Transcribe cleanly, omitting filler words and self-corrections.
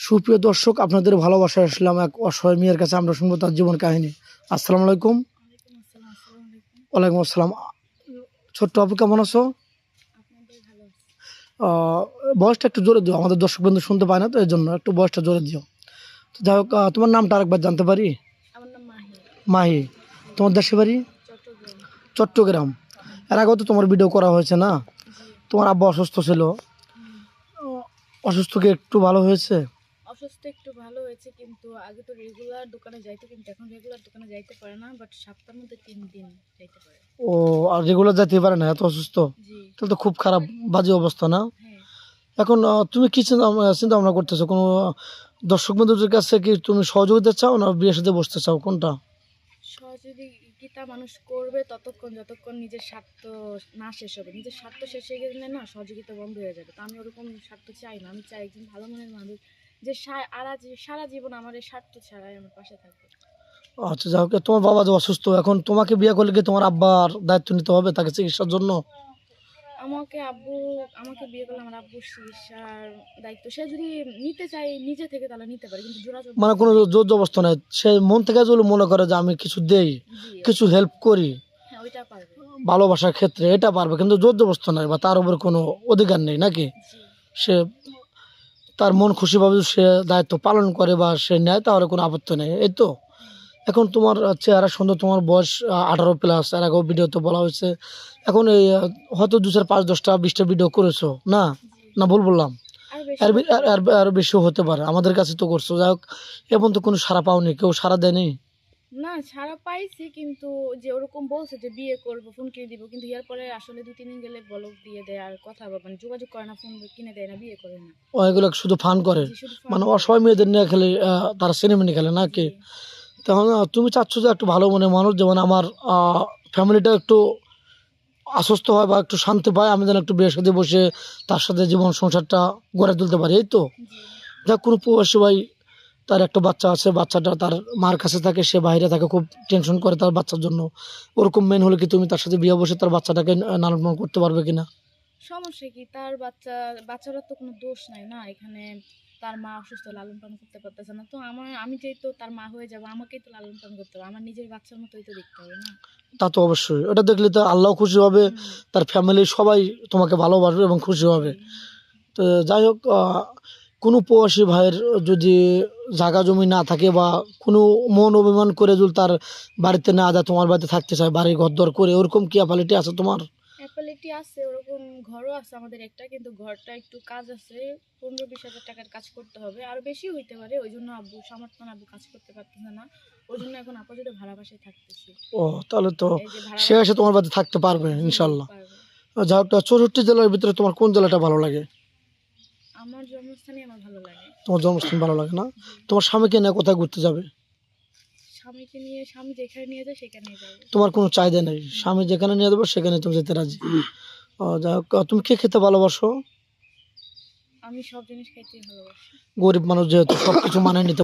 সুপ্রিয় দর্শক, আপনাদের ভালোবাসায় আসলাম এক অসহায় মেয়ের কাছে। আমরা শুনবো তার জীবন কাহিনী। আসসালামু আলাইকুম। ওয়ালাইকুম আসসালাম। ছোট্ট আপু, কেমন আছো? বয়সটা একটু জোরে দিও, আমাদের দর্শক বন্ধু শুনতে পায় না, তো এই জন্য একটু বয়সটা জোরে দিও। তো যাই হোক, তোমার নামটা আরেকবার জানতে পারি? আমার নাম মাহি। মাহি। তোমার দেশে বাড়ি? চট্টগ্রাম। চট্টগ্রাম। এর আগেও তো তোমার ভিডিও করা হয়েছে না? তোমার আব্বা অসুস্থ ছিল, অসুস্থ কি একটু ভালো হয়েছে? অসুস্থ একটু ভালো হয়েছে, কিন্তু আগে তো রেগুলার দোকানে যাইতো, কিন্তু এখন রেগুলার দোকানে যাইতে পারে না, বাট সপ্তাহের মধ্যে 3 দিন যাইতে পারে। ও, আর রেগুলার যেতে পারে না, এত অসুস্থ? জি। তাহলে তো খুব খারাপ, বাজে অবস্থা না? হ্যাঁ। এখন তুমি কি চিন্তা চিন্তা ভাবনা করতেছো? কোনো দর্শক বন্ধুদের কাছে কি তুমি সহযোগিতা চাও, না বিয়ের সাথে বসতে চাও, কোনটা? সহযোগিতা মানুষ করবে ততক্ষণ যতক্ষণ নিজের স্বার্থ না শেষ হবে। নিজের স্বার্থ শেষ হয়ে গেলে না সহযোগিতা বন্ধ হয়ে যাবে। তো আমি ওরকম স্বার্থ চাই না। আমি চাই একজন ভালো মনের মানুষ যে সারা জীবন আমার এই স্বার্থ ছাড়াই আমার পাশে থাকবে। আচ্ছা, যাই হোক, তোমার বাবা যে অসুস্থ, এখন তোমাকে বিয়ে করলে কি তোমার আব্বার দায়িত্ব নিতে হবে তাকে চিকিৎসার জন্য? আমাকে বিয়ে করলে আমার আব্বুর চিকিৎসার দায়িত্ব সে যদি নিতে চায় নিজে থেকে তাহলে নিতে পারে, কিন্তু জোড়া মানে কোনো জোর জবরদস্ত নাই, সে মন থেকে যদি মনে করে যে আমি কিছু দেই, কিছু হেল্প করি হ্যাঁ ওইটা পারবে। ভালোবাসার ক্ষেত্রে, এটা পারবে, কিন্তু জোর জবরদস্ত নাই বা তার উপর কোনো অধিকার নেই নাকি? জি। সে তার মন খুশিভাবে সে দায়িত্ব পালন করে বা সে নেয়, তাহলে কোনো আপত্তি নেই, এই তো। এখন তোমার চেহারা সুন্দর, তোমার বয়স 18+, এর আগেও ভিডিওতে বলা হয়েছে। এখন এই হয়তো 2-4, 5, 10, 20টা ভিডিও করেছো না? না ভুল বললাম? আর বেশি আরো বেশিও হতে পারে, আমাদের কাছে তো করছো। যাই হোক, এখন তো কোনো সাড়া পাওনি, কেউ সাড়া দেয়নি? না, সারা পাইছি, কিন্তু যে ওরকম বলছে যে বিয়ে করবো, ফোন কিনে দিব, কিন্তু এর পরে আসলে 2-3 দিন গেলে ব্লক দিয়ে দেয়, আর কথা মানে যোগাযোগ করে না, ফোন কিনে দেয় না, বিয়ে করে না। ও, এগুলো শুধু ফান করে, জি, শুধু মানে ফোন করে। অসহায় মেয়েদের নিয়ে খেলে, তারা সিনেমিনি খেলে নাকি? জি। তখন তুমি চাচ্ছ যে একটু ভালো মনে মানুষ, যেমন আমার ফ্যামিলিটা একটু আশ্বস্ত হয় বা একটু শান্তি পায়, আমি যেন একটু বিয়ের সাথে বসে তার সাথে জীবন সংসারটা গড়ে তুলতে পারি, এই তো। জি। যাক, কোনো প্রবাসী ভাই, তার একটা বাচ্চা আছে, বাচ্চাটা তার মার কাছে থাকে, সে বাইরে থাকে, খুব টেনশন করে তার বাচ্চার জন্য। ওরকম মেন হলে কি তুমি তার সাথে বিয়ে বসে তার বাচ্চাটাকে লালন পালন করতে পারবে কিনা? সমস্যা কি, তার বাচ্চারা তো কোনো দোষ নাই না এখানে। তার মা অসুস্থ, লালন পালন করতে পারতেছে না, তো আমি যেই তো তার মা হয়ে যাবো, আমাকেই তো লালন পালন করতে হবে, আমার নিজের বাচ্চার মতোই তো দেখতে হবে না। তা তো অবশ্যই, ওটা দেখলে তো আল্লাহ খুশি হবে, তার ফ্যামিলি সবাই তোমাকে ভালোবাসবে এবং খুশি হবে। তো যাই হোক, কোনো প্রবাসী ভাইয়ের যদি জায়গা জমি না থাকে বা কোনো মন অভিমান করে যদি তার বাড়িতে না যায়, তোমার বাড়িতে থাকতে চায়, বাড়ি ঘর দর করে, ওরকম কি অ্যাপালিটি আছে তোমার? অ্যাপালিটি আছে, ওরকম ঘরও আছে আমাদের একটা, কিন্তু ঘরটা একটু কাজ আছে, 15-20 হাজার টাকার কাজ করতে হবে, আর বেশি হইতে পারে। ওই জন্য আব্বু সামর্থ্য না, আব্বু কাজ করতে পারতেছে না, ওই জন্য এখন আপাতত ভাড়া বাসায় থাকতেছি। ও, তাহলে তো এই যে সে এসে তোমার বাড়িতে থাকতে পারবে জি, ইনশাল্লাহ। পারবে। যাই হোক, 64 জেলার ভিতরে তোমার কোন জেলাটা ভালো লাগে? আমার জন্মস্থানই আমার ভালো লাগে। তোমার জন্মস্থান ভালো লাগে না? জি। তোমার স্বামীকে নিয়ে কোথায় ঘুরতে যাবে? স্বামীকে নিয়ে, স্বামী যেখানে নিয়ে যায় সেখানেই যাবে। তোমার কোনো চাহিদা নেই, স্বামী যেখানে নিয়ে যাবে সেখানে তুমি যেতে রাজি? যাই হোক, তুমি কে খেতে ভালোবাসো? আমি সব জিনিস খাইতেই ভালোবাসি। গরিব মানুষ যেহেতু সবকিছু মানায় নিতে